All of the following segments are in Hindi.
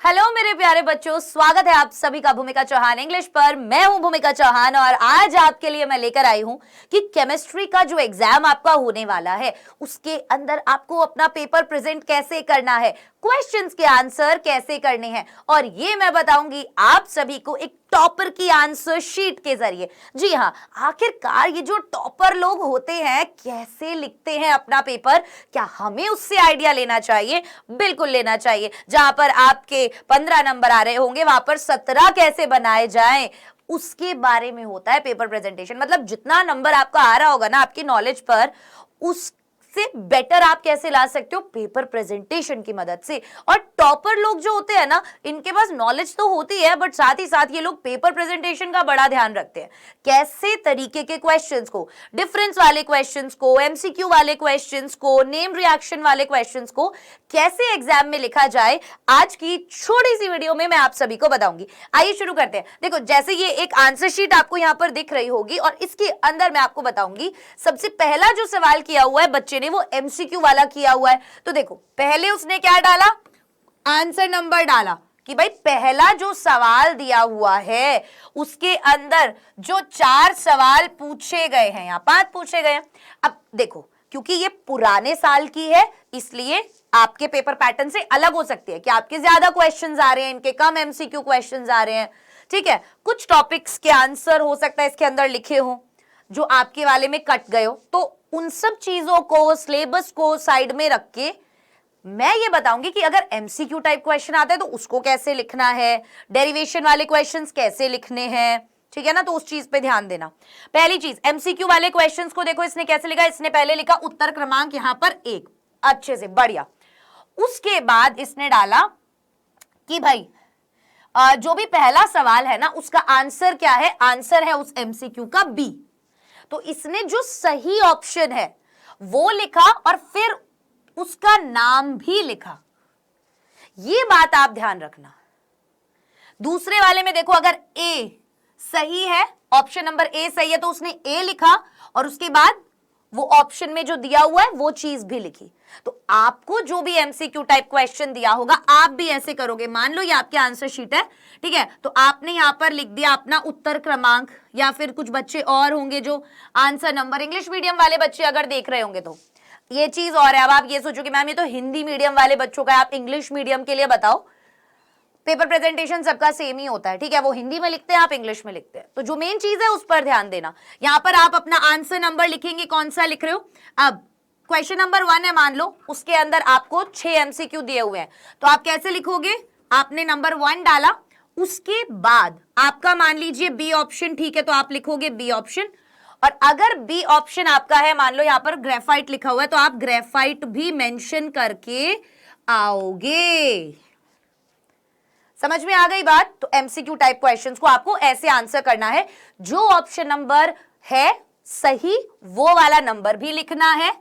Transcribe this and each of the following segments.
हेलो मेरे प्यारे बच्चों, स्वागत है आप सभी का भूमिका चौहान इंग्लिश पर। मैं हूं भूमिका चौहान और आज आपके लिए मैं लेकर आई हूं कि केमिस्ट्री का जो एग्जाम आपका होने वाला है उसके अंदर आपको अपना पेपर प्रेजेंट कैसे करना है, क्वेश्चंस के आंसर कैसे करने हैं और ये मैं बताऊंगी आप सभी को एक टॉपर की आंसर शीट के जरिए। जी हाँ, आखिरकार ये जो टॉपर लोग होते हैं कैसे लिखते हैं अपना पेपर, क्या हमें उससे आइडिया लेना चाहिए? बिल्कुल लेना चाहिए। जहां पर आपके 15 नंबर आ रहे होंगे वहां पर 17 कैसे बनाए जाएं उसके बारे में होता है पेपर प्रेजेंटेशन। मतलब जितना नंबर आपका आ रहा होगा ना आपकी नॉलेज पर, उस से बेटर आप कैसे ला सकते हो पेपर प्रेजेंटेशन की मदद से। और टॉपर लोग जो होते हैं ना, इनके पास नॉलेज तो होती है बट साथ ही साथ ये लोग पेपर प्रेजेंटेशन का बड़ा ध्यान रखते हैं। कैसे तरीके के क्वेश्चंस को, डिफरेंस वाले क्वेश्चंस को, एमसीक्यू वाले क्वेश्चंस को, नेम रिएक्शन वाले क्वेश्चंस को कैसे एग्जाम में लिखा जाए, आज की छोटी सी वीडियो में मैं आप सभी को बताऊंगी। आइए शुरू करते हैं। देखो, जैसे ये एक आंसर शीट आपको यहां पर दिख रही होगी और इसके अंदर मैं आपको बताऊंगी सबसे पहला जो सवाल किया हुआ है बच्चे ने वो एमसीक्यू वाला किया हुआ है। तो देखो, पहले उसने क्या डाला, आंसर नंबर डाला कि भाई पहला जो सवाल दिया हुआ है उसके अंदर जो 4 सवाल पूछे गए हैं, यहां 5 पूछे गए हैं। अब देखो, क्योंकि ये पुराने साल की है इसलिए आपके पेपर पैटर्न से अलग हो सकती है कि आपके ज्यादा क्वेश्चंस आ रहे हैं, इनके कम एमसीक्यू क्वेश्चंस आ रहे हैं। ठीक है, कुछ टॉपिक्स के आंसर हो सकता है इसके अंदर लिखे हो जो आपके वाले में कट गए हो। तो उन सब चीजों को, सिलेबस को साइड में रख के मैं ये बताऊंगी कि अगर एमसीक्यू टाइप क्वेश्चन आता है तो उसको कैसे लिखना है, डेरिवेशन वाले क्वेश्चंस कैसे लिखने हैं। ठीक है ना, तो उस चीज पे ध्यान देना। पहली चीज, एमसीक्यू वाले क्वेश्चंस को देखो इसने कैसे लिखा। इसने पहले लिखा उत्तर क्रमांक यहां पर 1, अच्छे से बढ़िया। उसके बाद इसने डाला कि भाई जो भी पहला सवाल है ना उसका आंसर क्या है, आंसर है उस एमसीक्यू का बी। तो इसने जो सही ऑप्शन है वो लिखा और फिर उसका नाम भी लिखा। ये बात आप ध्यान रखना। दूसरे वाले में देखो, अगर ए सही है, ऑप्शन नंबर ए सही है तो उसने ए लिखा और उसके बाद वो ऑप्शन में जो दिया हुआ है वो चीज भी लिखी। तो आपको जो भी एमसीक्यू टाइप क्वेश्चन दिया होगा आप भी ऐसे करोगे। मान लो ये आपकी आंसर शीट है, ठीक है, तो आपने यहां पर लिख दिया अपना उत्तर क्रमांक, या फिर कुछ बच्चे और होंगे जो आंसर नंबर, इंग्लिश मीडियम वाले बच्चे अगर देख रहे होंगे तो ये चीज और है। अब आप ये सोचो कि मैम ये तो हिंदी मीडियम वाले बच्चों का है, आप इंग्लिश मीडियम के लिए बताओ। पेपर प्रेजेंटेशन सबका सेम ही होता है, ठीक है, वो हिंदी में लिखते हैं, आप इंग्लिश में लिखते हैं। तो जो मेन चीज है उस पर ध्यान देना। यहां पर आप अपना आंसर नंबर लिखेंगे, कौन सा लिख रहे हो। अब क्वेश्चन नंबर 1 है, मान लो उसके अंदर आपको 6 एमसीक्यू दिए हुए हैं, तो आप कैसे लिखोगे, आपने नंबर 1 डाला, उसके बाद आपका मान लीजिए बी ऑप्शन, ठीक है, तो आप लिखोगे बी ऑप्शन। और अगर बी ऑप्शन आपका है, मान लो यहां पर ग्रेफाइट लिखा हुआ है, तो आप ग्रेफाइट भी मेंशन करके आओगे। समझ में आ गई बात। तो एमसीक्यू टाइप क्वेश्चंस को आपको ऐसे आंसर करना है, जो ऑप्शन नंबर है सही वो वाला नंबर भी लिखना है,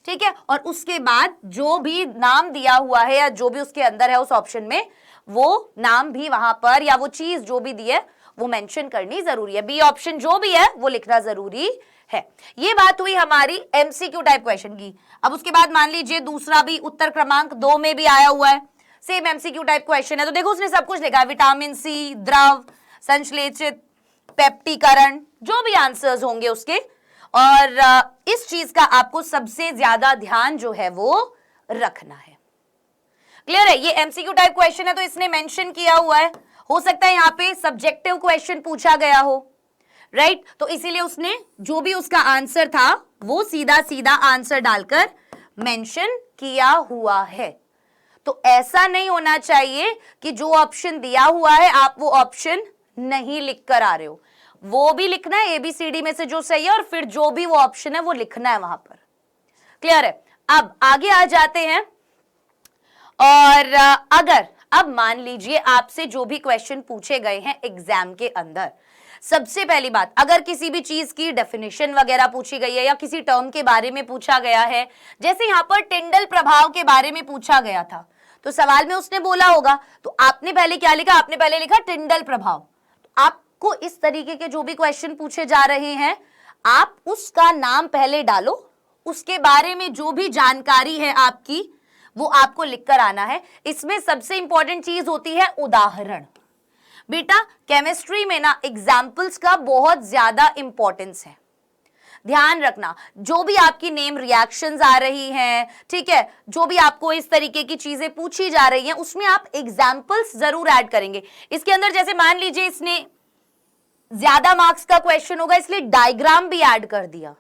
ठीक है, और उसके बाद जो भी नाम दिया हुआ है या जो भी उसके अंदर है उस ऑप्शन में वो नाम भी वहां पर या वो चीज जो भी दी है वो मेंशन करनी जरूरी है। बी ऑप्शन जो भी है वो लिखना जरूरी है। ये बात हुई हमारी एमसीक्यू टाइप क्वेश्चन की। अब उसके बाद मान लीजिए दूसरा भी उत्तर क्रमांक 2 में भी आया हुआ है, सेम एमसीक्यू टाइप क्वेश्चन है। तो देखो उसने सब कुछ लिखा है, विटामिन सी, द्रव, संश्लेषित, पेप्टीकरण, जो भी आंसर्स होंगे उसके। और इस चीज का आपको सबसे ज्यादा ध्यान जो है वो रखना है। क्लियर है, ये एमसीक्यू टाइप क्वेश्चन है तो इसने मेंशन किया हुआ है। हो सकता है यहाँ पे सब्जेक्टिव क्वेश्चन पूछा गया हो, राइट, तो इसीलिए उसने जो भी उसका आंसर था वो सीधा सीधा आंसर डालकर मेंशन किया हुआ है। तो ऐसा नहीं होना चाहिए कि जो ऑप्शन दिया हुआ है आप वो ऑप्शन नहीं लिख कर आ रहे हो, वो भी लिखना है एबीसीडी में से जो सही है और फिर जो भी वो ऑप्शन है वो लिखना है वहां पर। क्लियर है। अब आगे आ जाते हैं। और अगर अब मान लीजिए आपसे जो भी क्वेश्चन पूछे गए हैं एग्जाम के अंदर, सबसे पहली बात, अगर किसी भी चीज की डेफिनेशन वगैरह पूछी गई है या किसी टर्म के बारे में पूछा गया है, जैसे यहां पर टिंडल प्रभाव के बारे में पूछा गया था, तो सवाल में उसने बोला होगा, तो आपने पहले क्या लिखा, आपने पहले लिखा टिंडल प्रभाव। तो आपको इस तरीके के जो भी क्वेश्चन पूछे जा रहे हैं आप उसका नाम पहले डालो, उसके बारे में जो भी जानकारी है आपकी वो आपको लिखकर आना है। इसमें सबसे इंपॉर्टेंट चीज होती है उदाहरण। बेटा केमिस्ट्री में ना एग्जाम्पल्स का बहुत ज्यादा इंपॉर्टेंस है, ध्यान रखना। जो भी आपकी नेम रिएक्शंस आ रही हैं, ठीक है, जो भी आपको इस तरीके की चीजें पूछी जा रही हैं, उसमें आप एग्जाम्पल्स जरूर ऐड करेंगे। इसके अंदर जैसे मान लीजिए इसने ज्यादा मार्क्स का क्वेश्चन होगा इसलिए डायग्राम भी ऐड कर दिया।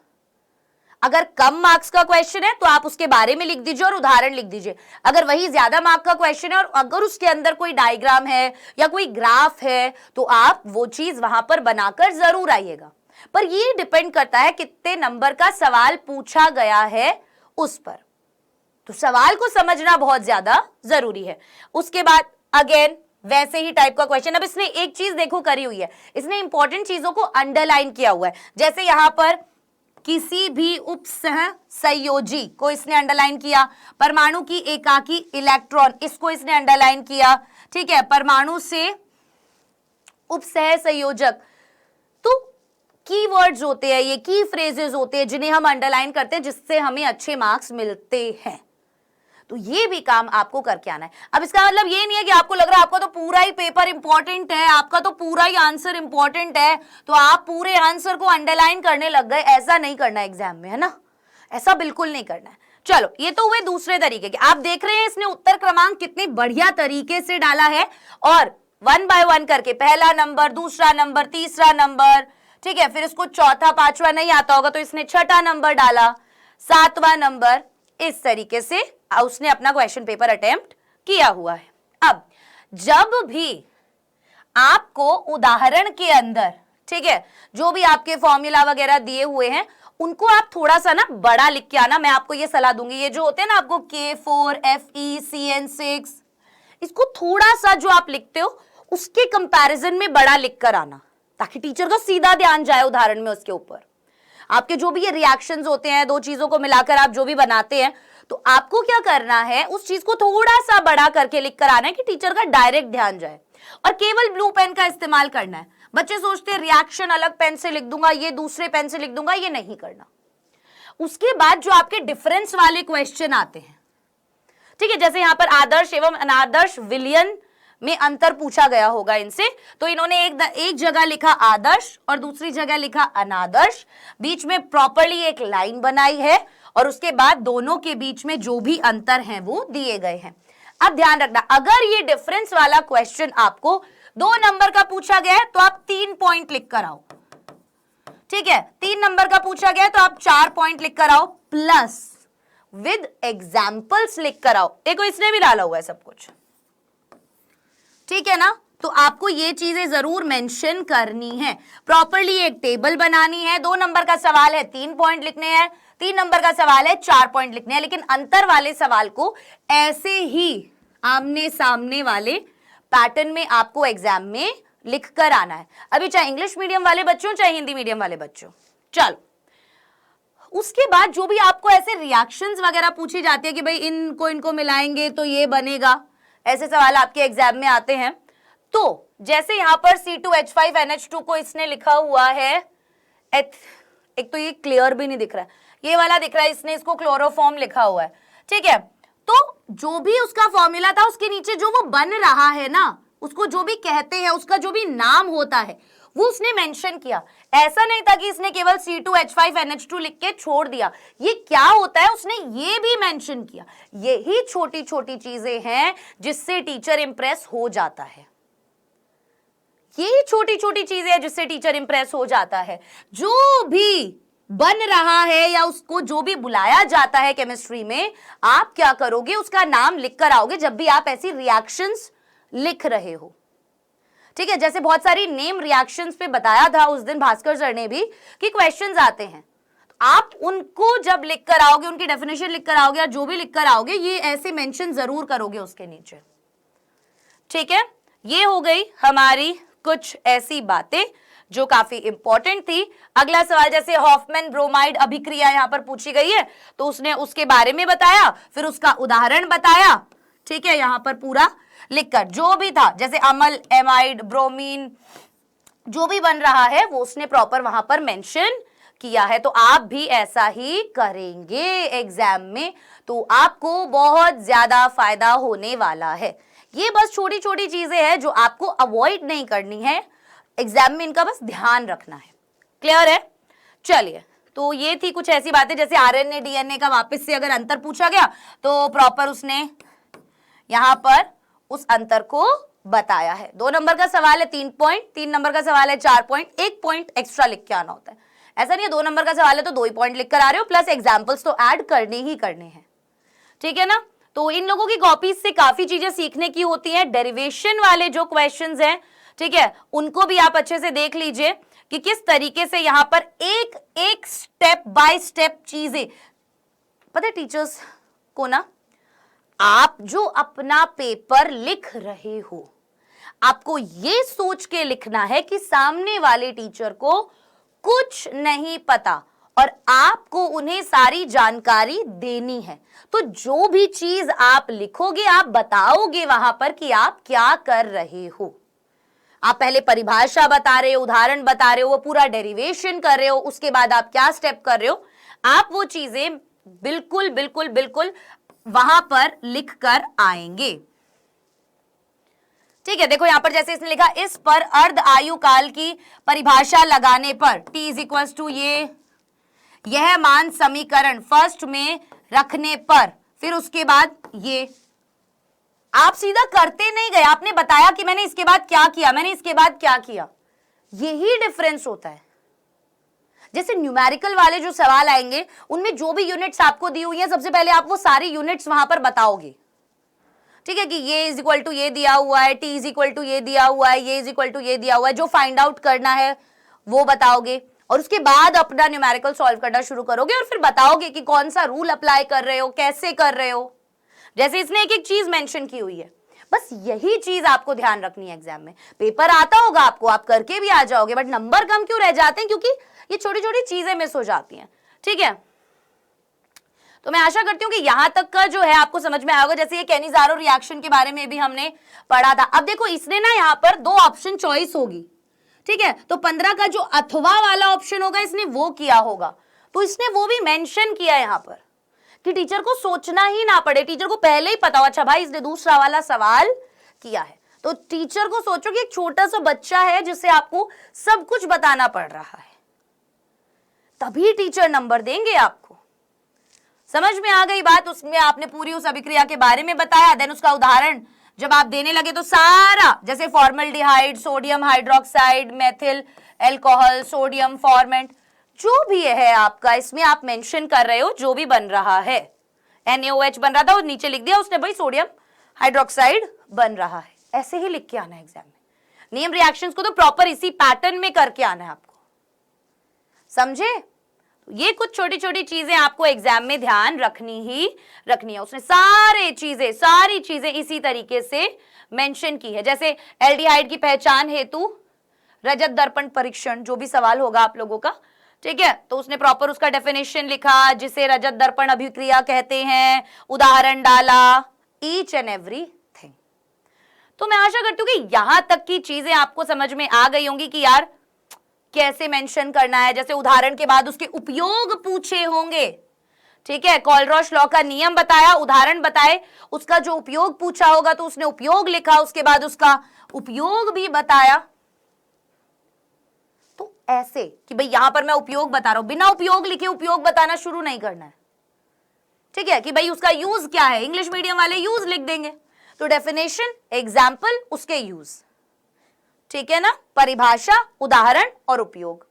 अगर कम मार्क्स का क्वेश्चन है तो आप उसके बारे में लिख दीजिए और उदाहरण लिख दीजिए। अगर वही ज्यादा मार्क्स का क्वेश्चन है और अगर उसके अंदर कोई डायग्राम है या कोई ग्राफ है तो आप वो चीज वहां पर बनाकर जरूर आइएगा। पर ये डिपेंड करता है कितने नंबर का सवाल पूछा गया है उस पर, तो सवाल को समझना बहुत ज्यादा जरूरी है। उसके बाद अगेन वैसे ही टाइप का क्वेश्चन। अब इसने एक चीज देखो करी हुई है, इसने इंपॉर्टेंट चीजों को अंडरलाइन किया हुआ है। जैसे यहां पर किसी भी उपसह संयोजी को इसने अंडरलाइन किया, परमाणु की एकाकी इलेक्ट्रॉन इसको इसने अंडरलाइन किया, ठीक है, परमाणु से उपसह संयोजक। तो कीवर्ड्स होते हैं, ये की फ्रेजेस होते हैं जिन्हें हम अंडरलाइन करते हैं जिससे हमें अच्छे मार्क्स मिलते हैं। तो ये भी काम आपको करके आना है। अब इसका मतलब ये नहीं है कि आपको लग रहा है आपका तो पूरा ही पेपर इंपॉर्टेंट है, आपका तो पूरा ही आंसर इंपॉर्टेंट है तो आप पूरे आंसर को अंडरलाइन करने लग गए। ऐसा नहीं करना है एग्जाम में, है ना, ऐसा बिल्कुल नहीं करना है। चलो ये तो हुए दूसरे तरीके के। आप देख रहे हैं इसने उत्तर क्रमांक कितने बढ़िया तरीके से डाला है और 1 बाय 1 करके पहला नंबर, दूसरा नंबर, तीसरा नंबर, ठीक है, फिर इसको चौथा पांचवा नहीं आता होगा तो इसने छठा नंबर डाला, सातवां नंबर, इस तरीके से उसने अपना क्वेश्चन पेपर अटेम्प्ट किया हुआ है। अब जब भी आपको उदाहरण के अंदर, ठीक है, जो भी आपके फॉर्मूला वगैरह दिए हुए हैं उनको आप थोड़ा सा ना बड़ा लिख के आना। मैं आपको ये सलाह दूंगी, ये जो होते हैं ना आपको K4, FE, CN6, इसको थोड़ा सा जो आप लिखते हो उसके कंपैरिजन में बड़ा लिख कर आना ताकि टीचर का सीधा ध्यान जाए उदाहरण में उसके ऊपर। आपके जो भी ये रिएक्शंस होते हैं, दो चीजों को मिलाकर आप जो भी बनाते हैं, तो आपको क्या करना है उस चीज को थोड़ा सा बड़ा करके लिख कर आना है कि टीचर का डायरेक्ट ध्यान जाए। और केवल ब्लू पेन का इस्तेमाल करना है। बच्चे सोचते हैं रिएक्शन अलग पेन से लिख दूंगा, ये दूसरे पेन से लिख दूंगा, ये नहीं करना। उसके बाद जो आपके डिफरेंस वाले क्वेश्चन आते हैं, ठीक है, जैसे यहां पर आदर्श एवं अनादर्श विलयन में अंतर पूछा गया होगा इनसे, तो इन्होंने एक जगह लिखा आदर्श और दूसरी जगह लिखा अनादर्श, बीच में प्रॉपर्ली एक लाइन बनाई है और उसके बाद दोनों के बीच में जो भी अंतर हैं वो दिए गए हैं। अब ध्यान रखना, अगर ये डिफरेंस वाला क्वेश्चन आपको 2 नंबर का पूछा गया है तो आप 3 पॉइंट लिख कर आओ, ठीक है, 3 नंबर का पूछा गया है तो आप 4 पॉइंट लिख कर आओ, प्लस विद एग्जाम्पल्स लिख कर आओ। देखो इसने भी डाला हुआ है सब कुछ, ठीक है ना, तो आपको ये चीजें जरूर मेंशन करनी है। प्रॉपर्ली एक टेबल बनानी है। 2 नंबर का सवाल है 3 पॉइंट लिखने हैं, 3 नंबर का सवाल है 4 पॉइंट लिखने हैं, लेकिन अंतर वाले सवाल को ऐसे ही आमने सामने वाले पैटर्न में आपको एग्जाम में लिख कर आना है। अभी चाहे इंग्लिश मीडियम वाले बच्चों चाहे हिंदी मीडियम वाले बच्चों। चलो उसके बाद जो भी आपको ऐसे रिएक्शंस वगैरह पूछी जाती है कि भाई इनको मिलाएंगे तो ये बनेगा, ऐसे सवाल आपके एग्जाम में आते हैं। तो जैसे यहां पर C2H5NH2 को इसने लिखा हुआ है, एक तो ये क्लियर भी नहीं दिख रहा है, ये वाला दिख रहा है, इसने इसको क्लोरोफॉर्म लिखा हुआ है, ठीक है। तो जो भी उसका फॉर्मूला था उसके नीचे जो वो बन रहा है ना, उसको जो भी कहते हैं, उसका जो भी नाम होता है वो उसने मेंशन किया। ऐसा नहीं था कि इसने केवल C2H5NH2 लिख के छोड़ दिया। ये क्या होता है उसने ये भी मेंशन किया। यही छोटी छोटी चीजें हैं जिससे टीचर इंप्रेस हो जाता है। यही छोटी छोटी चीजें हैं जिससे टीचर इंप्रेस हो जाता है। जो भी बन रहा है या उसको जो भी बुलाया जाता है केमिस्ट्री में, आप क्या करोगे उसका नाम लिख कर आओगे जब भी आप ऐसी रिएक्शंस लिख रहे हो, ठीक है। जैसे बहुत सारी नेम रिएक्शंस पे बताया था उस दिन भास्कर सर ने भी कि क्वेश्चंस आते हैं, तो आप उनको जब लिख कर आओगे, उनकी डेफिनेशन लिख कर आओगे या जो भी लिख कर आओगे, ये ऐसे मेंशन जरूर करोगे उसके नीचे, ठीक है। ये हो गई हमारी कुछ ऐसी बातें जो काफी इंपॉर्टेंट थी। अगला सवाल, जैसे हॉफमैन ब्रोमाइड अभिक्रिया यहां पर पूछी गई है तो उसने उसके बारे में बताया, फिर उसका उदाहरण बताया, ठीक है, यहां पर पूरा लिखकर जो भी था, जैसे अमल, एमाइड, ब्रोमीन, जो भी बन रहा है वो उसने प्रॉपर वहां पर मेंशन किया है। तो आप भी ऐसा ही करेंगे एग्जाम में, तो तो आपको बहुत ज्यादा फायदा होने वाला है। ये बस छोटी छोटी चीजें हैं जो आपको अवॉइड नहीं करनी है, एग्जाम में इनका बस ध्यान रखना है। क्लियर है? चलिए, तो ये थी कुछ ऐसी बातें, जैसे आरएनए डीएनए का वापस से अगर अंतर पूछा गया तो प्रॉपर उसने यहां पर उस अंतर को बताया है। 2 नंबर का सवाल है 3 पॉइंट, 3 नंबर का सवाल है 4 पॉइंट, 1 पॉइंट एक्स्ट्रा लिख के आना होता है। ऐसा नहीं है 2 नंबर का सवाल है तो 2 ही पॉइंट लिख कर आ रहे हो, प्लस एग्जाम्पल्स तो ऐड करने ही करने हैं। ठीक है ना? तो इन लोगों की कॉपीज से काफी चीजें सीखने की होती हैं। डेरिवेशन वाले जो क्वेश्चंस हैं, ठीक है, उनको भी आप अच्छे से देख लीजिए कि किस तरीके से यहां पर एक एक स्टेप बाय स्टेप चीजें, पता है टीचर्स को ना, आप जो अपना पेपर लिख रहे हो आपको ये सोच के लिखना है कि सामने वाले टीचर को कुछ नहीं पता और आपको उन्हें सारी जानकारी देनी है। तो जो भी चीज आप लिखोगे आप बताओगे वहां पर कि आप क्या कर रहे हो। आप पहले परिभाषा बता रहे हो, उदाहरण बता रहे हो, वो पूरा डेरिवेशन कर रहे हो, उसके बाद आप क्या स्टेप कर रहे हो, आप वो चीजें बिल्कुल बिल्कुल बिल्कुल वहां पर लिख कर आएंगे। ठीक है, देखो यहां पर जैसे इसने लिखा, इस पर अर्ध आयु काल की परिभाषा लगाने पर t इज इक्वल्स टू यह मान समीकरण फर्स्ट में रखने पर, फिर उसके बाद ये, आप सीधा करते नहीं गए, आपने बताया कि मैंने इसके बाद क्या किया, मैंने इसके बाद क्या किया। यही डिफरेंस होता है। जैसे न्यूमेरिकल वाले जो सवाल आएंगे उनमें जो भी यूनिट्स आपको दी हुई है, सबसे पहले आप वो सारी यूनिट्स वहां पर बताओगे। ठीक है, कि ये इज इक्वल टू ये दिया हुआ है, टी इज इक्वल टू ये दिया हुआ है, ये इज इक्वल टू ये दिया हुआ है, जो फाइंड आउट करना है वो बताओगे और उसके बाद अपना न्यूमेरिकल सॉल्व करना शुरू करोगे और फिर बताओगे कि कौन सा रूल अप्लाई कर रहे हो, कैसे कर रहे हो। जैसे इसने एक एक चीज मेंशन की हुई है, बस यही चीज आपको ध्यान रखनी है। एग्जाम में पेपर आता होगा आपको, आप करके भी आ जाओगे, बट नंबर कम क्यों रह जाते हैं? क्योंकि ये छोटी छोटी चीजें मिस हो जाती हैं। ठीक है, तो मैं आशा करती हूँ कि यहां तक का जो है आपको समझ में आया होगा। जैसे ये कैनिज़ारो रिएक्शन के बारे में भी हमने पढ़ा था। अब देखो इसने ना यहाँ पर 2 ऑप्शन चॉइस होगी, ठीक है, तो 15 का जो अथवा वाला ऑप्शन होगा इसने वो किया होगा, तो इसने वो भी मेंशन किया यहाँ पर कि टीचर को सोचना ही ना पड़े, टीचर को पहले ही पता हो, अच्छा भाई इसने दूसरा वाला सवाल किया है। तो टीचर को सोचो कि एक छोटा सा बच्चा है जिसे आपको सब कुछ बताना पड़ रहा है, तभी टीचर नंबर देंगे आपको। समझ में आ गई बात? उसमें आपने पूरी उस अभिक्रिया के बारे में बताया, देन उसका उदाहरण जब आप देने लगे तो सारा, जैसे formaldehyde, sodium hydroxide, methyl alcohol, sodium formate, जो भी है आपका इसमें आप मेंशन कर रहे हो, जो भी बन रहा है, NaOH बन रहा था और नीचे लिख दिया उसने भाई सोडियम हाइड्रोक्साइड बन रहा है। ऐसे ही लिख के आना है एग्जाम में। नेम रिएक्शंस को तो प्रॉपर इसी पैटर्न में करके आना है आपको, समझे? ये कुछ छोटी छोटी चीजें आपको एग्जाम में ध्यान रखनी है। उसने सारी चीजें इसी तरीके से मेंशन की है। जैसे एल्डिहाइड की पहचान हेतु रजत दर्पण परीक्षण, जो भी सवाल होगा आप लोगों का, ठीक है, तो उसने प्रॉपर उसका डेफिनेशन लिखा, जिसे रजत दर्पण अभिक्रिया कहते हैं, उदाहरण डाला, ईच एंड एवरीथिंग। तो मैं आशा करती हूँ कि यहां तक की चीजें आपको समझ में आ गई होंगी कि यार कैसे मेंशन करना है। जैसे उदाहरण के बाद उसके उपयोग पूछे होंगे, ठीक है, कॉलरॉश लॉ का नियम बताया, उदाहरण बताए, उसका जो उपयोग पूछा होगा तो उसने उपयोग लिखा, उसके बाद उसका उपयोग भी बताया। तो ऐसे कि भाई यहां पर मैं उपयोग बता रहा हूं, बिना उपयोग लिखे उपयोग बताना शुरू नहीं करना है। ठीक है, कि भाई उसका यूज क्या है, इंग्लिश मीडियम वाले यूज लिख देंगे, तो डेफिनेशन, एग्जाम्पल, उसके यूज, ठीक है ना, परिभाषा, उदाहरण और उपयोग।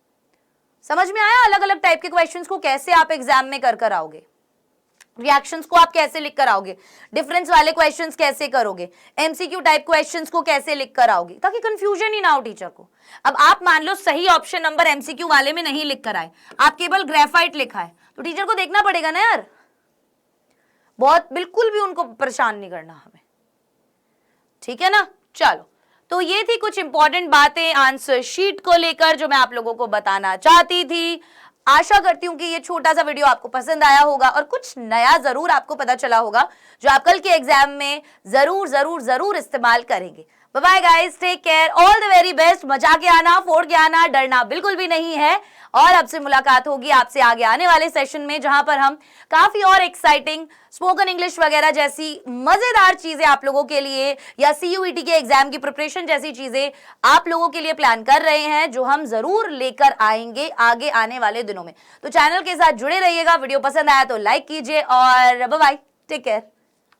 समझ में आया अलग अलग टाइप के क्वेश्चंस को कैसे आप एग्जाम में कर आओगे, रिएक्शंस को आप कैसे लिख कर आओगे, डिफरेंस वाले क्वेश्चंस कैसे करोगे, एमसीक्यू टाइप क्वेश्चंस को कैसे लिख कर आओगे, ताकि कंफ्यूजन ही ना हो टीचर को। अब आप मान लो सही ऑप्शन नंबर एमसीक्यू वाले में नहीं लिख कर आए, आप केवल ग्रेफाइट लिखा है, तो टीचर को देखना पड़ेगा ना यार, बहुत बिल्कुल भी उनको परेशान नहीं करना हमें, ठीक है ना। चलो, तो ये थी कुछ इंपॉर्टेंट बातें आंसर शीट को लेकर जो मैं आप लोगों को बताना चाहती थी। आशा करती हूं कि ये छोटा सा वीडियो आपको पसंद आया होगा और कुछ नया जरूर आपको पता चला होगा जो आप कल के एग्जाम में जरूर जरूर जरूर इस्तेमाल करेंगे। Bye bye guys, take care, all the very best. मजा के आना, फोड़ के आना, डरना बिल्कुल भी नहीं है। और अब से मुलाकात होगी आपसे आगे आने वाले सेशन में, जहां पर हम काफी और एक्साइटिंग स्पोकन इंग्लिश वगैरह जैसी मजेदार चीजें आप लोगों के लिए, या CUET के एग्जाम की प्रिपरेशन जैसी चीजें आप लोगों के लिए प्लान कर रहे हैं, जो हम जरूर लेकर आएंगे आगे आने वाले दिनों में। तो चैनल के साथ जुड़े रहिएगा। वीडियो पसंद आया तो लाइक कीजिए और बाय बाय, टेक केयर।